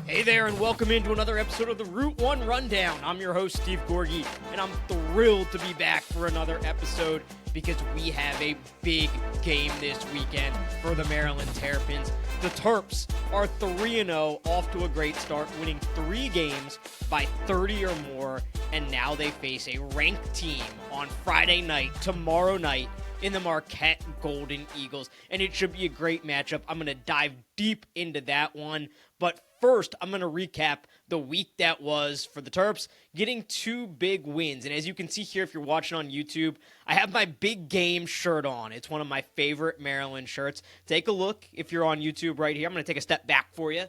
Hey there, and welcome into another episode of the Route 1 Rundown. I'm your host, Steve Gorgie, and I'm thrilled to be back for another episode because we have a big game this weekend for the Maryland Terrapins. The Terps are 3-0, off to a great start, winning 3 games by 30 or more, and now they face a ranked team on Friday night, tomorrow night, in the Marquette Golden Eagles, and it should be a great matchup. I'm going to dive deep into that one, but first, I'm going to recap the week that was for the Terps, getting 2 big wins. And as you can see here, if you're watching on YouTube, I have my big game shirt on. It's one of my favorite Maryland shirts. Take a look if you're on YouTube right here. I'm going to take a step back for you.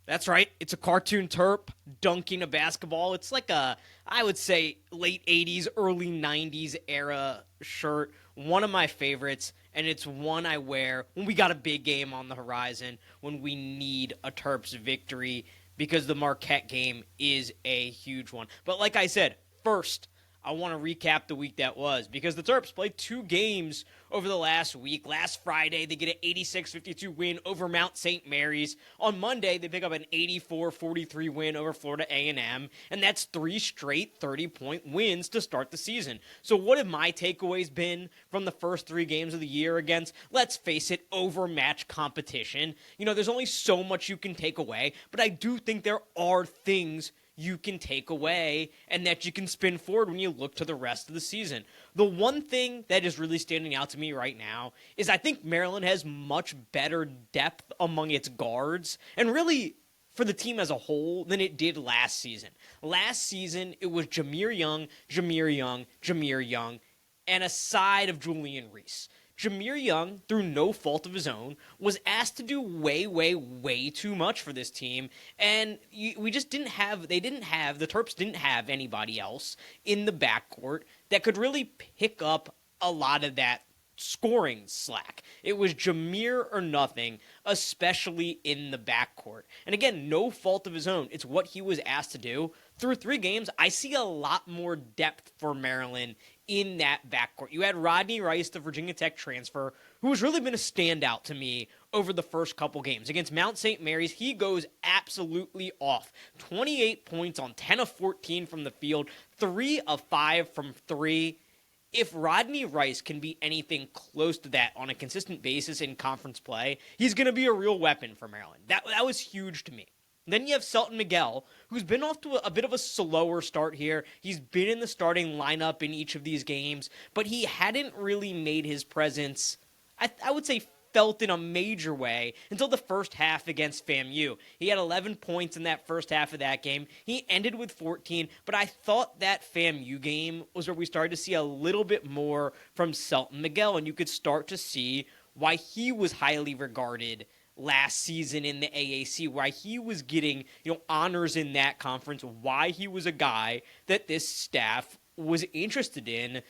That's right. It's a cartoon Terp dunking a basketball. It's like I would say, late 80s, early 90s era shirt. One of my favorites, and it's one I wear when we got a big game on the horizon, when we need a Terps victory, because the Marquette game is a huge one. But like I said, first, I want to recap the week that was, because the Terps played 2 games over the last week. Last Friday, they get an 86-52 win over Mount St. Mary's. On Monday, they pick up an 84-43 win over Florida A&M, and that's 3 straight 30-point wins to start the season. So what have my takeaways been from the first 3 games of the year against, let's face it, overmatched competition? You know, there's only so much you can take away, but I do think there are things you can take away and that you can spin forward when you look to the rest of the season. The one thing that is really standing out to me right now is I think Maryland has much better depth among its guards, and really for the team as a whole, than it did last season. Last season, it was Jahmir Young, and a side of Julian Reese. Jahmir Young, through no fault of his own, was asked to do way too much for this team, and we just the Terps didn't have anybody else in the backcourt that could really pick up a lot of that scoring slack. It was Jahmir or nothing, especially in the backcourt. And again, no fault of his own. It's what he was asked to do. Through 3 games, I see a lot more depth for Maryland in that backcourt. You had Rodney Rice, the Virginia Tech transfer, who has really been a standout to me over the first couple games. Against Mount St. Mary's, he goes absolutely off. 28 points on 10 of 14 from the field, 3 of 5 from 3. If Rodney Rice can be anything close to that on a consistent basis in conference play, he's going to be a real weapon for Maryland. That was huge to me. Then you have Selton Miguel, who's been off to a bit of a slower start here. He's been in the starting lineup in each of these games, but he hadn't really made his presence, I would say, felt in a major way until the first half against FAMU. He had 11 points in that first half of that game. He ended with 14, but I thought that FAMU game was where we started to see a little bit more from Selton Miguel, and you could start to see why he was highly regarded last season in the AAC, why he was getting, honors in that conference, why he was a guy that this staff was interested in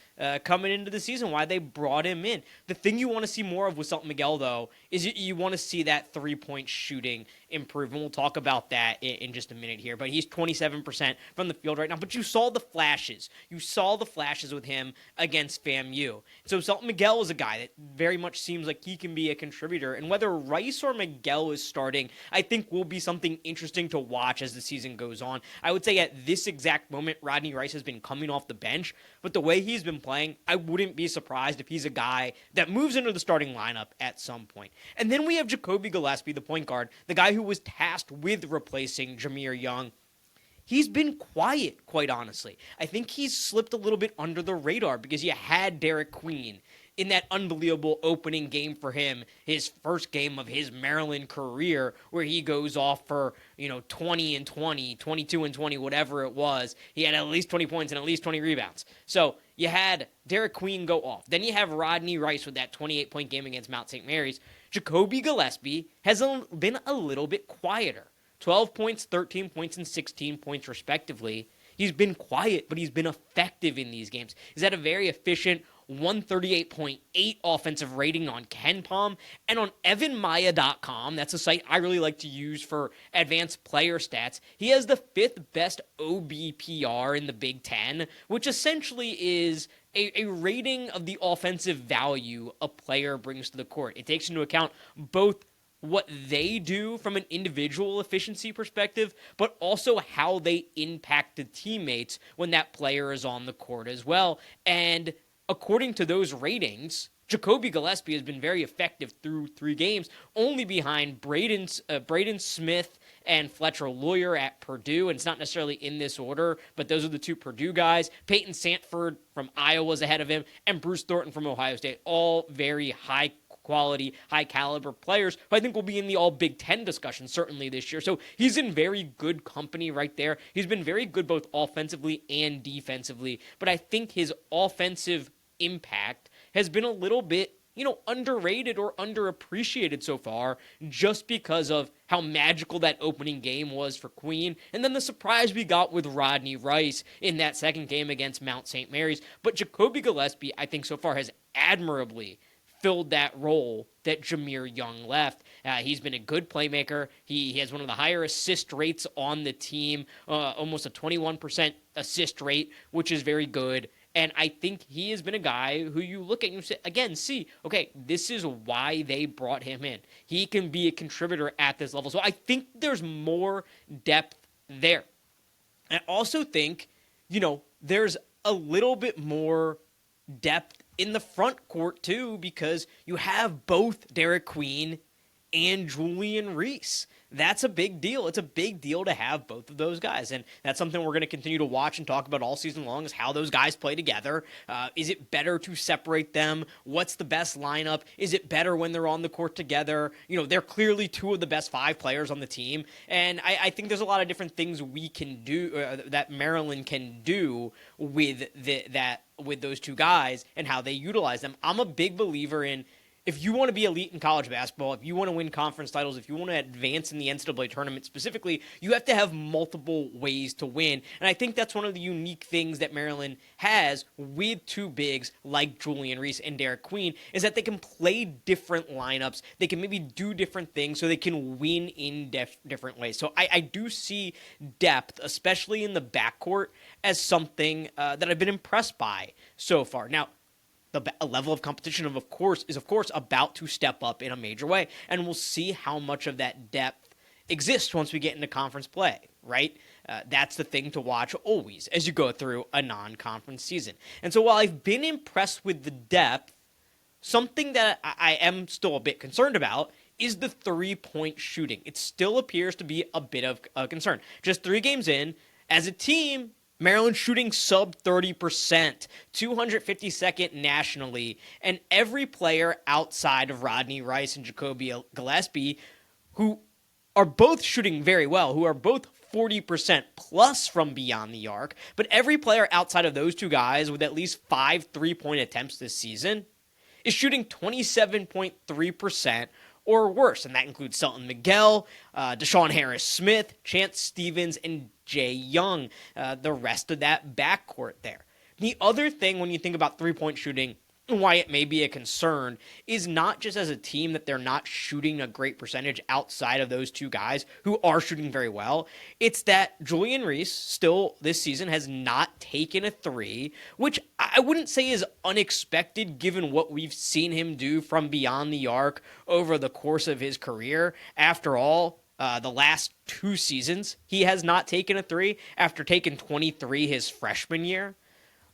coming into the season, why they brought him in. The thing you want to see more of with Selton Miguel, though, is you want to see that 3-point shooting improve, and we'll talk about that in just a minute here. But he's 27% from the field right now, but you saw the flashes. You saw the flashes with him against FAMU. So Selton Miguel is a guy that very much seems like he can be a contributor, and whether Rice or Miguel is starting, I think will be something interesting to watch as the season goes on. I would say at this exact moment, Rodney Rice has been coming off the bench, but the way he's been playing, I wouldn't be surprised if he's a guy that moves into the starting lineup at some point. And then we have Jacoby Gillespie, the point guard, the guy who was tasked with replacing Jahmir Young. He's been quiet, quite honestly. I think he's slipped a little bit under the radar because you had Derek Queen in that unbelievable opening game for him, his first game of his Maryland career, where he goes off for, 20 and 20, 22 and 20, whatever it was. He had at least 20 points and at least 20 rebounds. So you had Derek Queen go off. Then you have Rodney Rice with that 28-point game against Mount St. Mary's. Jacoby Gillespie has been a little bit quieter. 12 points, 13 points, and 16 points respectively. He's been quiet, but he's been effective in these games. He's had a very efficient 138.8 offensive rating on KenPom, and on evanmaya.com, that's a site I really like to use for advanced player stats, he has the 5th best OBPR in the Big Ten, which essentially is a rating of the offensive value a player brings to the court. It takes into account both what they do from an individual efficiency perspective, but also how they impact the teammates when that player is on the court as well. And according to those ratings, Jacoby Gillespie has been very effective through 3 games, only behind Braden Smith and Fletcher Lawyer at Purdue. And it's not necessarily in this order, but those are the 2 Purdue guys. Peyton Sandford from Iowa is ahead of him, and Bruce Thornton from Ohio State. All very high quality, high caliber players who I think will be in the all Big Ten discussion certainly this year. So he's in very good company right there. He's been very good both offensively and defensively, but I think his offensive impact has been a little bit, underrated or underappreciated so far just because of how magical that opening game was for Queen. And then the surprise we got with Rodney Rice in that second game against Mount St. Mary's. But Jacoby Gillespie, I think so far has admirably filled that role that Jahmir Young left. He's been a good playmaker. He has one of the higher assist rates on the team, almost a 21% assist rate, which is very good. And I think he has been a guy who you look at and you say, again, okay, this is why they brought him in. He can be a contributor at this level. So I think there's more depth there. I also think, there's a little bit more depth in the front court too, because you have both Derek Queen and Julian Reese. That's a big deal. It's a big deal to have both of those guys, and that's something we're going to continue to watch and talk about all season long, is how those guys play together. Is it better to separate them? What's the best lineup? Is it better when they're on the court together? They're clearly 2 of the best 5 players on the team, and I think there's a lot of different things we can do, that Maryland can do with with those 2 guys and how they utilize them. I'm a big believer in, if you want to be elite in college basketball, if you want to win conference titles, if you want to advance in the NCAA tournament specifically, you have to have multiple ways to win. And I think that's one of the unique things that Maryland has with 2 bigs like Julian Reese and Derek Queen, is that they can play different lineups. They can maybe do different things so they can win in different ways. So I do see depth, especially in the backcourt, as something that I've been impressed by so far. Now, the level of competition is of course about to step up in a major way, and we'll see how much of that depth exists once we get into conference play, right? That's the thing to watch always as you go through a non-conference season. And so while I've been impressed with the depth, something that I am still a bit concerned about is the 3-point shooting. It still appears to be a bit of a concern. Just 3 games in, as a team, Maryland shooting sub 30%, 252nd nationally, and every player outside of Rodney Rice and Jacoby Gillespie, who are both shooting very well, who are both 40% plus from beyond the arc, but every player outside of those 2 guys with at least 5 3-point attempts this season is shooting 27.3% or worse, and that includes Selton Miguel, Deshaun Harris-Smith, Chance Stevens, and Jay Young, the rest of that backcourt there. The other thing when you think about 3-point shooting, why it may be a concern, is not just as a team that they're not shooting a great percentage outside of those 2 guys who are shooting very well. It's that Julian Reese still this season has not taken a 3, which I wouldn't say is unexpected given what we've seen him do from beyond the arc over the course of his career. After all, the last 2 seasons, he has not taken a 3 after taking 23 his freshman year.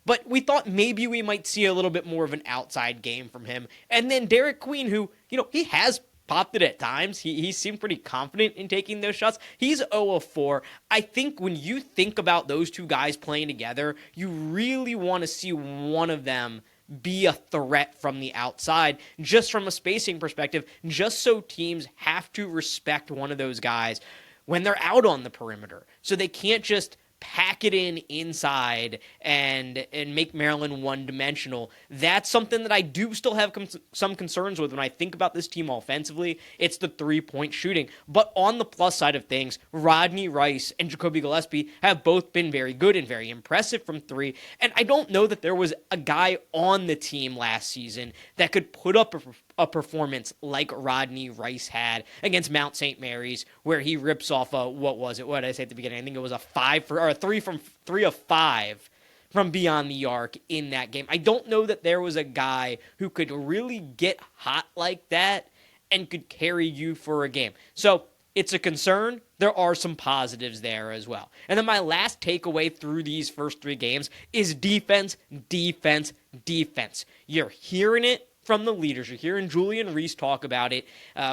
But we thought maybe we might see a little bit more of an outside game from him. And then Derek Queen, who, he has popped it at times. He seemed pretty confident in taking those shots. He's 0 of 4. I think when you think about those 2 guys playing together, you really want to see one of them be a threat from the outside, just from a spacing perspective, just so teams have to respect one of those guys when they're out on the perimeter. So they can't just pack it in inside and make Maryland one-dimensional. That's something that I do still have some concerns with when I think about this team offensively. It's the 3-point shooting. But on the plus side of things, Rodney Rice and Jacoby Gillespie have both been very good and very impressive from 3. And I don't know that there was a guy on the team last season that could put up a performance like Rodney Rice had against Mount St. Mary's, where he rips off what did I say at the beginning? I think it was a 3 of 5 from beyond the arc in that game. I don't know that there was a guy who could really get hot like that and could carry you for a game. So it's a concern. There are some positives there as well. And then my last takeaway through these first 3 games is defense, defense, defense. You're hearing it from the leaders. You're hearing Julian Reese talk about it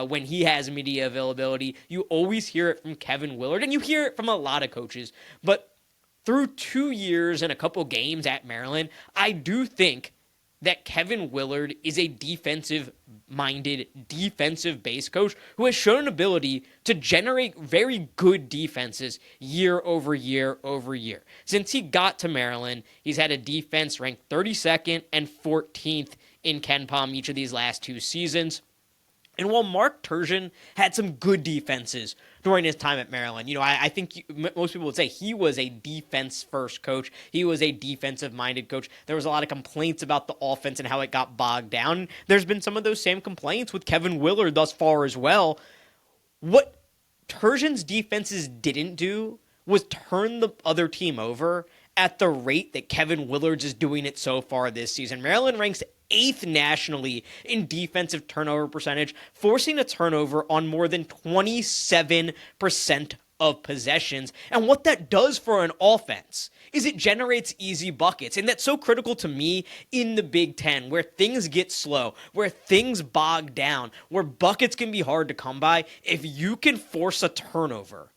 when he has media availability. You always hear it from Kevin Willard, and you hear it from a lot of coaches. But through 2 years and a couple games at Maryland, I do think that Kevin Willard is a defensive-minded, defensive-based coach who has shown an ability to generate very good defenses year over year over year. Since he got to Maryland, he's had a defense ranked 32nd and 14th in KenPom each of these last 2 seasons. And while Mark Turgeon had some good defenses during his time at Maryland, I think most people would say he was a defense-first coach. He was a defensive-minded coach. There was a lot of complaints about the offense and how it got bogged down. There's been some of those same complaints with Kevin Willard thus far as well. What Turgeon's defenses didn't do was turn the other team over at the rate that Kevin Willard's is doing it so far this season. Maryland ranks 8th nationally in defensive turnover percentage, forcing a turnover on more than 27% of possessions. And what that does for an offense is it generates easy buckets. And that's so critical to me in the Big Ten, where things get slow, where things bog down, where buckets can be hard to come by. If you can force a turnover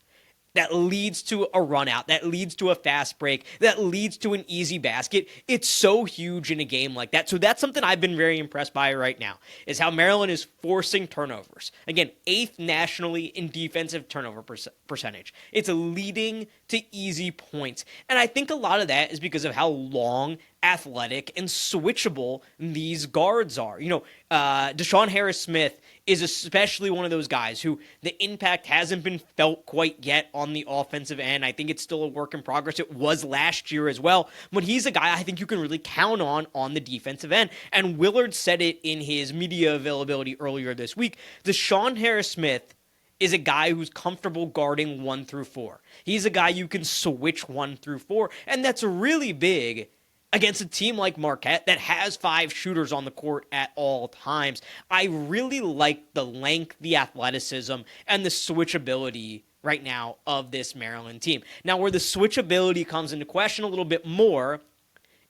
that leads to a run out, that leads to a fast break, that leads to an easy basket, it's so huge in a game like that. So that's something I've been very impressed by right now, is how Maryland is forcing turnovers. Again, 8th nationally in defensive turnover percentage. It's leading to easy points. And I think a lot of that is because of how long, athletic, and switchable these guards are. Deshaun Harris-Smith is especially one of those guys who the impact hasn't been felt quite yet on the offensive end. I think it's still a work in progress. It was last year as well. But he's a guy I think you can really count on the defensive end. And Willard said it in his media availability earlier this week. Deshaun Harris-Smith is a guy who's comfortable guarding 1 through 4. He's a guy you can switch 1 through 4. And that's really big against a team like Marquette that has 5 shooters on the court at all times. I really like the length, the athleticism, and the switchability right now of this Maryland team. Now, where the switchability comes into question a little bit more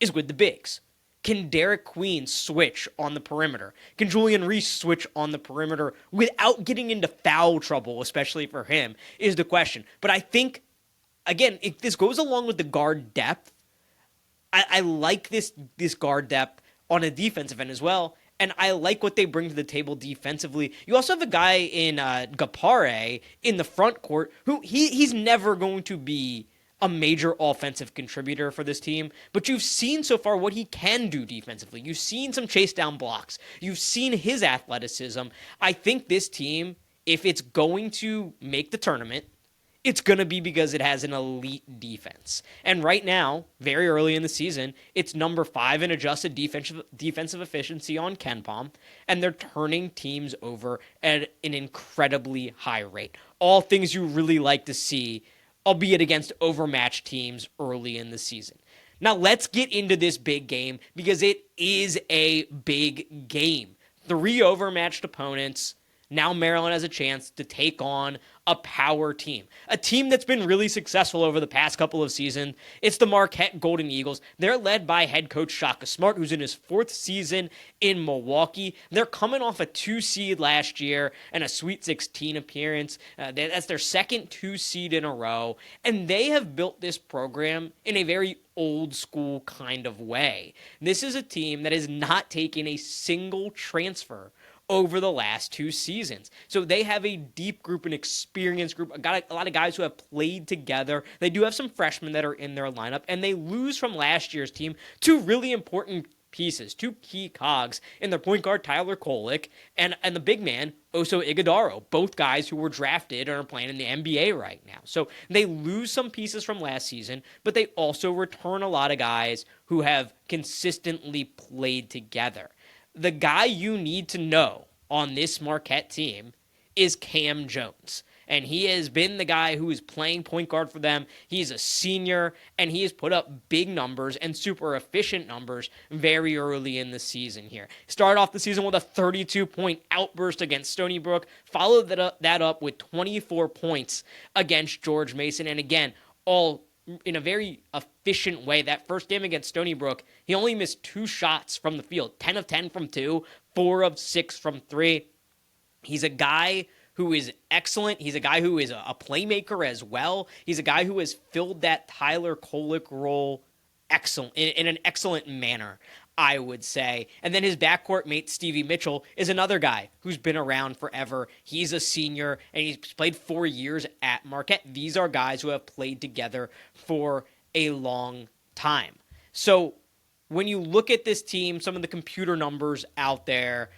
is with the bigs. Can Derek Queen switch on the perimeter? Can Julian Reese switch on the perimeter without getting into foul trouble, especially for him, is the question. But I think, again, if this goes along with the guard depth, I like this guard depth on a defensive end as well, and I like what they bring to the table defensively. You also have a guy in Gapare in the front court who he's never going to be a major offensive contributor for this team, but you've seen so far what he can do defensively. You've seen some chase down blocks. You've seen his athleticism. I think this team, if it's going to make the tournament, it's going to be because it has an elite defense. And right now, very early in the season, it's number 5 in adjusted defensive efficiency on KenPom, and they're turning teams over at an incredibly high rate. All things you really like to see, albeit against overmatched teams early in the season. Now let's get into this big game because it is a big game. 3 overmatched opponents. Now Maryland has a chance to take on a power team, a team that's been really successful over the past couple of seasons. It's the Marquette Golden Eagles. They're led by head coach Shaka Smart, who's in his 4th season in Milwaukee. They're coming off a 2 seed last year and a Sweet 16 appearance. That's their second 2 seed in a row, and they have built this program in a very old school kind of way. This is a team that has not taken a single transfer over the last 2 seasons. So they have a deep group, an experienced group, a lot of guys who have played together. They do have some freshmen that are in their lineup, and they lose from last year's team 2 really important pieces, 2 key cogs in their point guard Tyler Kolek and the big man Oso Ighodaro, both guys who were drafted and are playing in the NBA right now. So they lose some pieces from last season, but they also return a lot of guys who have consistently played together. The guy you need to know on this Marquette team is Cam Jones. And he has been the guy who is playing point guard for them. He's a senior, and he has put up big numbers and super efficient numbers very early in the season here. Started off the season with a 32-point outburst against Stony Brook, followed that up with 24 points against George Mason, and again, all in a very efficient way. That first game against Stony Brook, he only missed 2 shots from the field, 10 of 10 from 2, 4 of 6 from 3. He's a guy who is excellent. He's a guy who is a playmaker as well. He's a guy who has filled that Tyler Kolek role in an excellent manner, I would say. And then his backcourt mate, Stevie Mitchell, is another guy who's been around forever. He's a senior, and he's played 4 years at Marquette. These are guys who have played together for a long time. So when you look at this team, some of the computer numbers out there,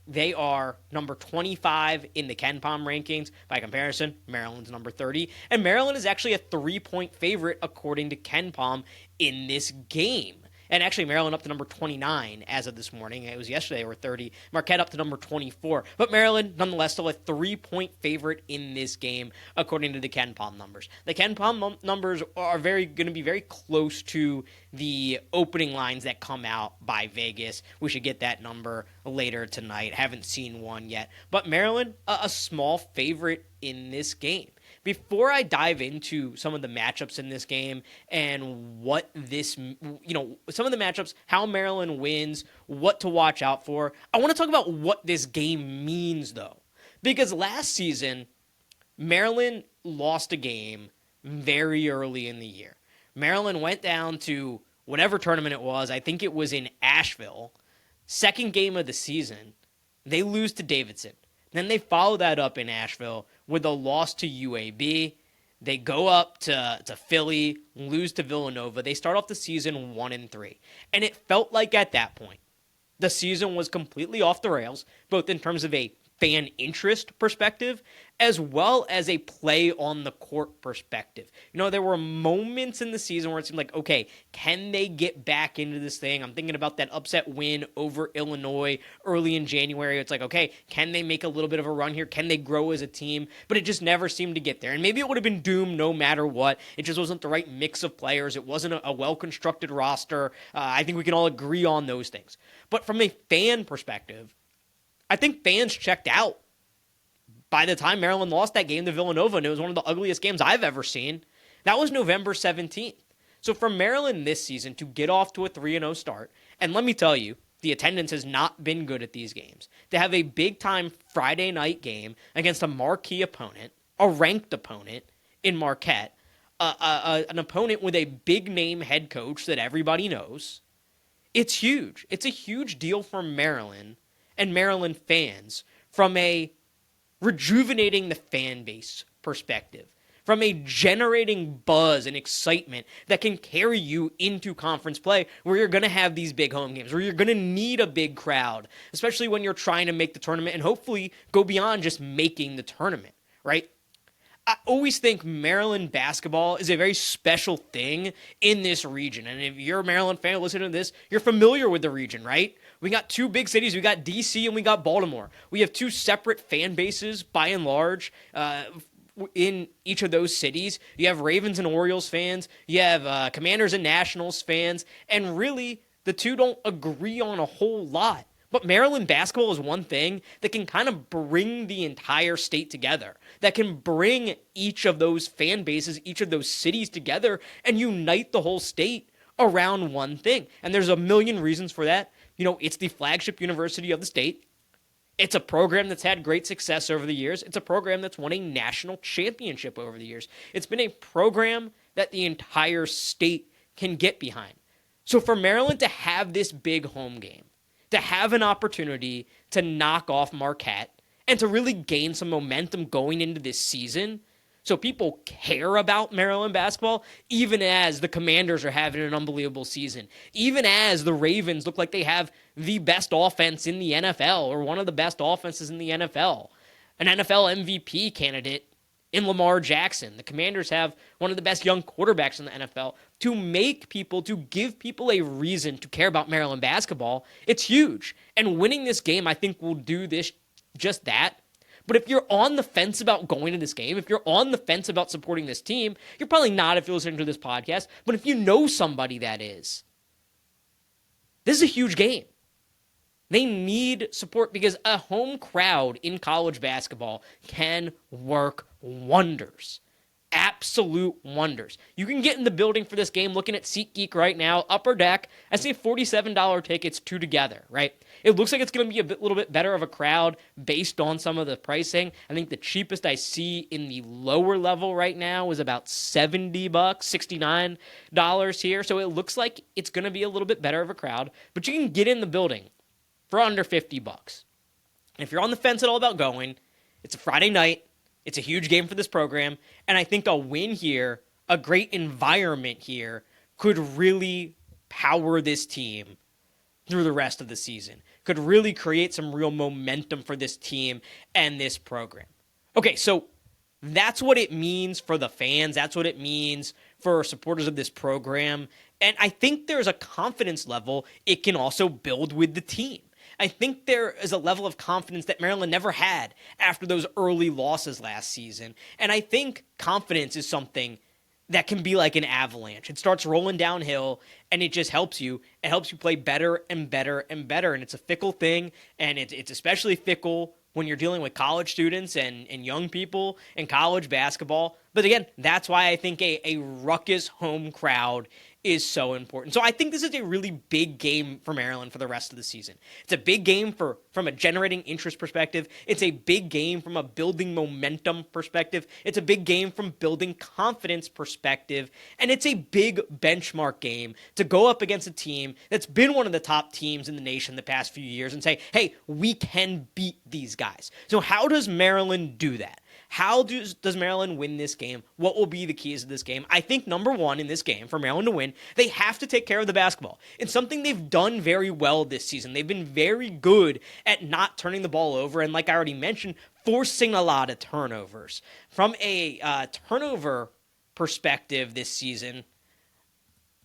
they are number 25 in the KenPom rankings. By comparison, Maryland's number 30. And Maryland is actually a 3-point favorite according to KenPom in this game. And actually, Maryland up to number 29 as of this morning. It was yesterday they were 30. Marquette up to number 24. But Maryland, nonetheless, still a 3-point favorite in this game, according to the KenPom numbers. The KenPom numbers are going to be very close to the opening lines that come out by Vegas. We should get that number later tonight. Haven't seen one yet. But Maryland, a small favorite in this game. Before I dive into some of the matchups in this game and what this, some of the matchups, how Maryland wins, what to watch out for, I want to talk about what this game means, though. Because last season, Maryland lost a game very early in the year. Maryland went down to whatever tournament it was. I think it was in Asheville. Second game of the season, they lose to Davidson. Then they follow that up in Asheville with a loss to UAB. They go up to Philly, lose to Villanova. They start off the season 1-3. And it felt like at that point, the season was completely off the rails, both in terms of a fan interest perspective, as well as a play on the court perspective. There were moments in the season where it seemed like, okay, can they get back into this thing? I'm thinking about that upset win over Illinois early in January. It's like, okay, can they make a little bit of a run here? Can they grow as a team? But it just never seemed to get there. And maybe it would have been doomed no matter what. It just wasn't the right mix of players. It wasn't a well-constructed roster. I think we can all agree on those things. But from a fan perspective, I think fans checked out by the time Maryland lost that game to Villanova, and it was one of the ugliest games I've ever seen. That was November 17th. So for Maryland this season to get off to a 3-0 start, and let me tell you, the attendance has not been good at these games. To have a big-time Friday night game against a marquee opponent, a ranked opponent in Marquette, an opponent with a big-name head coach that everybody knows, it's huge. It's a huge deal for Maryland and Maryland fans from a rejuvenating the fan base perspective, from a generating buzz and excitement that can carry you into conference play where you're going to have these big home games, where you're going to need a big crowd, especially when you're trying to make the tournament and hopefully go beyond just making the tournament, right? I always think Maryland basketball is a very special thing in this region. And if you're a Maryland fan listening to this, you're familiar with the region, right? We got 2 big cities. We got D.C. and we got Baltimore. We have 2 separate fan bases, by and large, in each of those cities. You have Ravens and Orioles fans. You have Commanders and Nationals fans. And really, the 2 don't agree on a whole lot. But Maryland basketball is one thing that can kind of bring the entire state together, that can bring each of those fan bases, each of those cities together and unite the whole state around one thing. And there's a million reasons for that. It's the flagship university of the state. It's a program that's had great success over the years. It's a program that's won a national championship over the years. It's been a program that the entire state can get behind. So for Maryland to have this big home game, to have an opportunity to knock off Marquette and to really gain some momentum going into this season so people care about Maryland basketball, even as the Commanders are having an unbelievable season, even as the Ravens look like they have the best offense in the NFL or one of the best offenses in the NFL, an NFL MVP candidate in Lamar Jackson. The Commanders have one of the best young quarterbacks in the NFL. To give people a reason to care about Maryland basketball, it's huge. And winning this game, I think, will do just that. But if you're on the fence about going to this game, if you're on the fence about supporting this team, you're probably not if you're listening to this podcast, but if you know somebody that is, this is a huge game. They need support because a home crowd in college basketball can work wonders. Absolute wonders. You can get in the building for this game looking at SeatGeek right now, upper deck. I see $47 tickets, two together, right? It looks like it's going to be a little bit better of a crowd based on some of the pricing. I think the cheapest I see in the lower level right now is about $70, $69 here. So it looks like it's going to be a little bit better of a crowd, but you can get in the building for under $50. And if you're on the fence at all about going, it's a Friday night. It's a huge game for this program. And I think a win here, a great environment here, could really power this team through the rest of the season. Could really create some real momentum for this team and this program. Okay, so that's what it means for the fans. That's what it means for supporters of this program. And I think there's a confidence level it can also build with the team. I think there is a level of confidence that Maryland never had after those early losses last season. And I think confidence is something that can be like an avalanche. It starts rolling downhill, and it just helps you. It helps you play better and better and better. And it's a fickle thing, and it's especially fickle when you're dealing with college students and young people in college basketball. But again, that's why I think a ruckus home crowd is so important. So I think this is a really big game for Maryland for the rest of the season. It's a big game from a generating interest perspective. It's a big game from a building momentum perspective. It's a big game from building confidence perspective. And it's a big benchmark game to go up against a team that's been one of the top teams in the nation the past few years and say, hey, we can beat these guys. So how does Maryland do that? How does Maryland win this game? What will be the keys to this game? I think number one in this game for Maryland to win, they have to take care of the basketball. It's something they've done very well this season. They've been very good at not turning the ball over and, like I already mentioned, forcing a lot of turnovers. From a turnover perspective this season,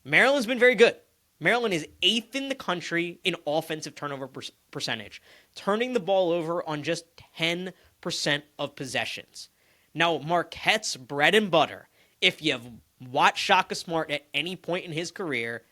Maryland's been very good. Maryland is 8th in the country in offensive turnover percentage, turning the ball over on just 10% of possessions. Now, Marquette's bread and butter, if you've watched Shaka Smart at any point in his career,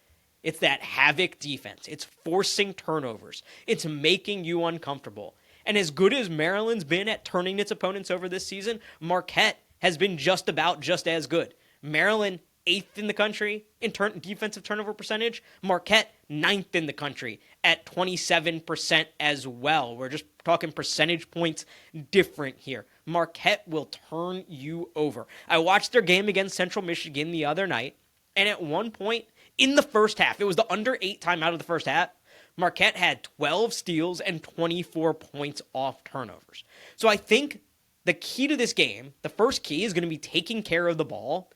it's that havoc defense. It's forcing turnovers. It's making you uncomfortable. And as good as Maryland's been at turning its opponents over this season, Marquette has been just as good. Maryland 8th in the country in defensive turnover percentage. Marquette 9th in the country at 27% as well. We're just talking percentage points different here. Marquette will turn you over. I watched their game against Central Michigan the other night, and at one point in the first half, it was the under 8 time out of the first half, Marquette had 12 steals and 24 points off turnovers. So I think the key to this game, the first key is going to be taking care of the ball.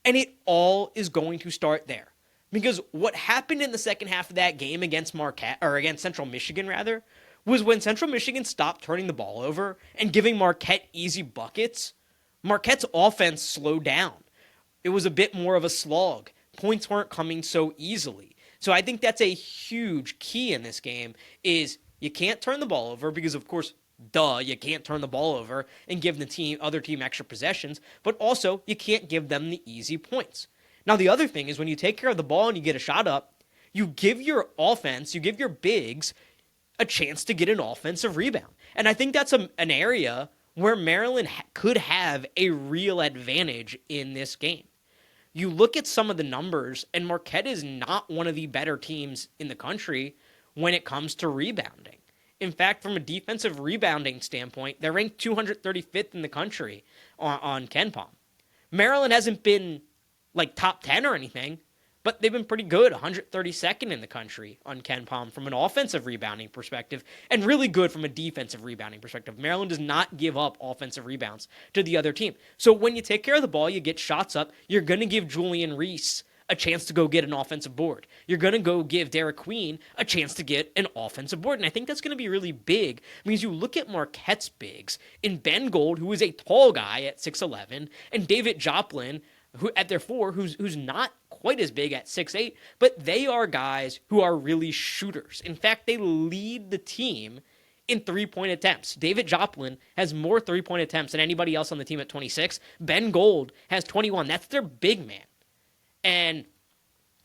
And it all is going to start there. Because what happened in the second half of that game against against Central Michigan, was when Central Michigan stopped turning the ball over and giving Marquette easy buckets, Marquette's offense slowed down. It was a bit more of a slog. Points weren't coming so easily. So I think that's a huge key in this game is you can't turn the ball over because, of course, you can't turn the ball over and give the other team extra possessions, but also you can't give them the easy points. Now, the other thing is when you take care of the ball and you get a shot up, you give your offense, you give your bigs a chance to get an offensive rebound. And I think that's an area where Maryland could have a real advantage in this game. You look at some of the numbers, and Marquette is not one of the better teams in the country when it comes to rebounding. In fact, from a defensive rebounding standpoint, they're ranked 235th in the country on KenPom. Maryland hasn't been like top 10 or anything, but they've been pretty good, 132nd in the country on KenPom from an offensive rebounding perspective, and really good from a defensive rebounding perspective. Maryland does not give up offensive rebounds to the other team. So when you take care of the ball, you get shots up, you're going to give Julian Reese a chance to go get an offensive board. You're going to go give Derek Queen a chance to get an offensive board. And I think that's going to be really big because you look at Marquette's bigs in Ben Gold, who is a tall guy at 6'11", and David Joplin, who at their 4, who's not quite as big at 6'8", but they are guys who are really shooters. In fact, they lead the team in three-point attempts. David Joplin has more three-point attempts than anybody else on the team at 26. Ben Gold has 21. That's their big man. And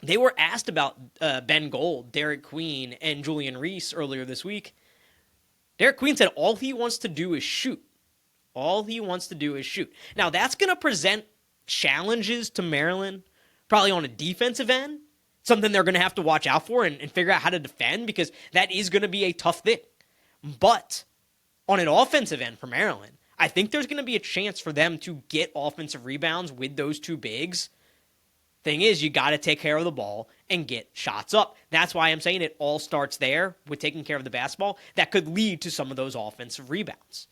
they were asked about Ben Gold, Derek Queen, and Julian Reese earlier this week. Derek Queen said all he wants to do is shoot. All he wants to do is shoot. Now, that's going to present challenges to Maryland, probably on a defensive end, something they're going to have to watch out for and figure out how to defend, because that is going to be a tough thing. But on an offensive end for Maryland, I think there's going to be a chance for them to get offensive rebounds with those two bigs. Thing is, you got to take care of the ball and get shots up. That's why I'm saying it all starts there with taking care of the basketball. That could lead to some of those offensive rebounds.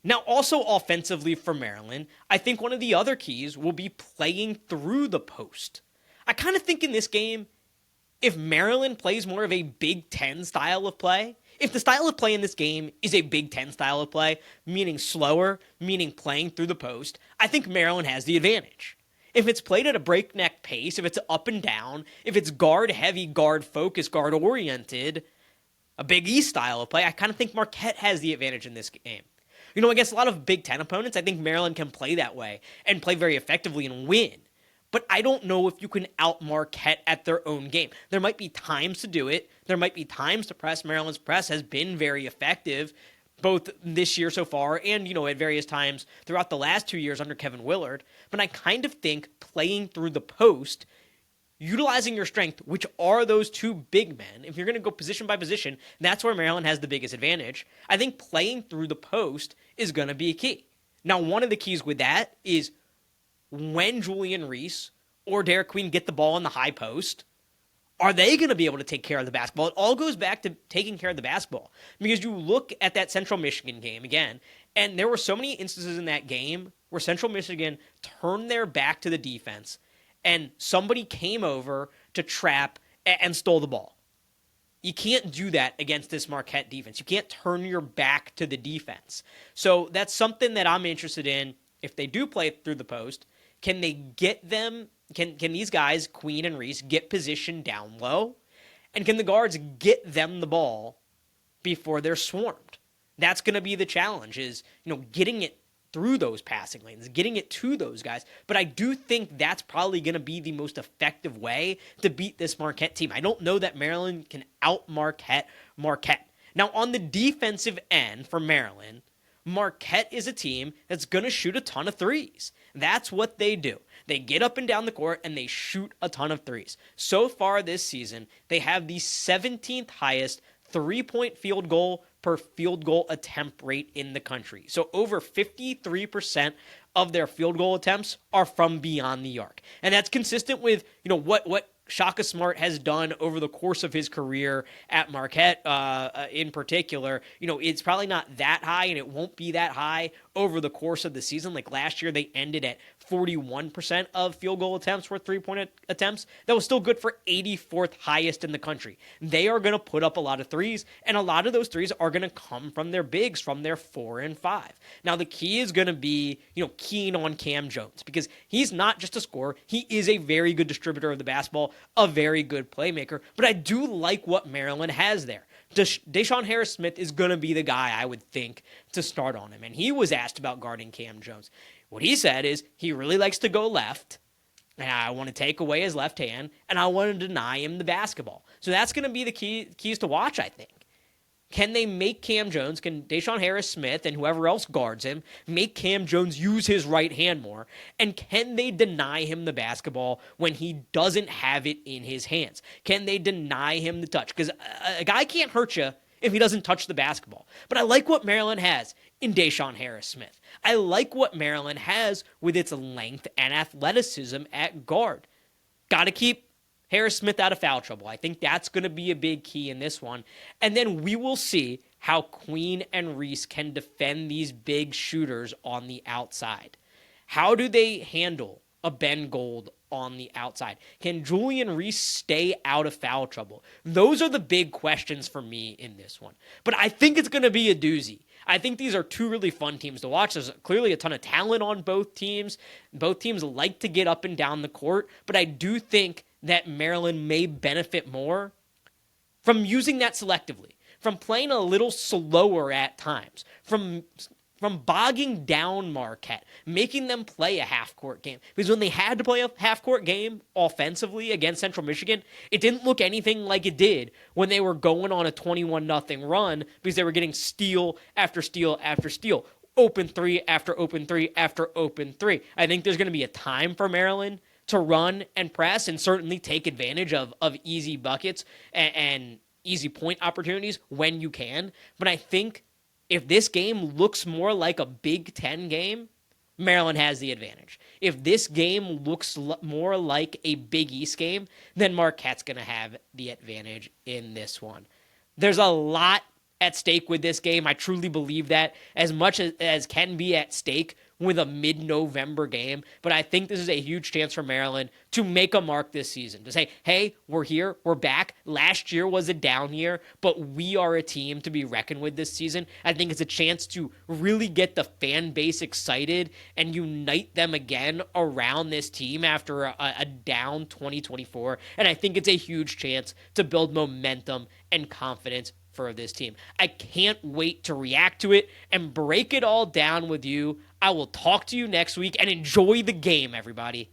Now, also offensively for Maryland, I think one of the other keys will be playing through the post. I kind of think in this game, if Maryland plays more of a Big Ten style of play, if the style of play in this game is a Big Ten style of play, meaning slower, meaning playing through the post, I think Maryland has the advantage. If it's played at a breakneck pace, if it's up and down, if it's guard-heavy, guard-focused, guard-oriented, a Big East style of play, I kind of think Marquette has the advantage in this game. You know, against a lot of Big Ten opponents, I think Maryland can play that way and play very effectively and win. But I don't know if you can out Marquette at their own game. There might be times to do it. There might be times to press. Maryland's press has been very effective both this year so far and, at various times throughout the last 2 years under Kevin Willard. But I kind of think playing through the post, utilizing your strength, which are those two big men, if you're going to go position by position, that's where Maryland has the biggest advantage. I think playing through the post is going to be a key. Now, one of the keys with that is when Julian Reese or Derek Queen get the ball in the high post, are they going to be able to take care of the basketball? It all goes back to taking care of the basketball. Because you look at that Central Michigan game again, and there were so many instances in that game where Central Michigan turned their back to the defense and somebody came over to trap and stole the ball. You can't do that against this Marquette defense. You can't turn your back to the defense. So that's something that I'm interested in. If they do play through the post, can they get them? Can these guys, Queen and Reese, get positioned down low? And can the guards get them the ball before they're swarmed? That's going to be the challenge, is, getting it through those passing lanes, getting it to those guys. But I do think that's probably going to be the most effective way to beat this Marquette team. I don't know that Maryland can out Marquette. Now, on the defensive end for Maryland, Marquette is a team that's going to shoot a ton of threes. That's what they do. They get up and down the court and they shoot a ton of threes. So far this season, they have the 17th highest three-point field goal per field goal attempt rate in the country. So over 53% of their field goal attempts are from beyond the arc. And that's consistent with, what Shaka Smart has done over the course of his career at Marquette in particular. It's probably not that high, and it won't be that high over the course of the season. Like last year, they ended at 41% of field goal attempts were three-point attempts. That was still good for 84th highest in the country. They are going to put up a lot of threes, and a lot of those threes are going to come from their bigs, from their 4 and 5. Now, the key is going to be, keen on Cam Jones, because he's not just a scorer. He is a very good distributor of the basketball, a very good playmaker, but I do like what Maryland has there. Deshaun Harris-Smith is going to be the guy, I would think, to start on him. And he was asked about guarding Cam Jones. What he said is he really likes to go left, and I want to take away his left hand, and I want to deny him the basketball. So that's going to be the keys to watch, I think. Can they make Cam Jones, can Deshaun Harris-Smith and whoever else guards him, make Cam Jones use his right hand more? And can they deny him the basketball when he doesn't have it in his hands? Can they deny him the touch? Because a guy can't hurt you if he doesn't touch the basketball. But I like what Maryland has in Deshaun Harris-Smith. I like what Maryland has with its length and athleticism at guard. Got to keep Harris-Smith out of foul trouble. I think that's going to be a big key in this one. And then we will see how Queen and Reese can defend these big shooters on the outside. How do they handle a Ben Gold on the outside? Can Julian Reese stay out of foul trouble? Those are the big questions for me in this one. But I think it's going to be a doozy. I think these are two really fun teams to watch. There's clearly a ton of talent on both teams. Both teams like to get up and down the court, but I do think that Maryland may benefit more from using that selectively, from playing a little slower at times, from bogging down Marquette, making them play a half-court game. Because when they had to play a half-court game offensively against Central Michigan, it didn't look anything like it did when they were going on a 21-0 run because they were getting steal after steal after steal, open three after open three after open three. I think there's going to be a time for Maryland to run and press and certainly take advantage of easy buckets and easy point opportunities when you can. But I think if this game looks more like a Big Ten game, Maryland has the advantage. If this game looks more like a Big East game, then Marquette's going to have the advantage in this one. There's a lot at stake with this game. I truly believe that, as much as can be at stake with a mid-November game. But I think this is a huge chance for Maryland to make a mark this season, to say, hey, we're here, we're back. Last year was a down year, but we are a team to be reckoned with this season. I think it's a chance to really get the fan base excited and unite them again around this team after a down 2024. And I think it's a huge chance to build momentum and confidence for this team. I can't wait to react to it and break it all down with you. I will talk to you next week and enjoy the game, everybody.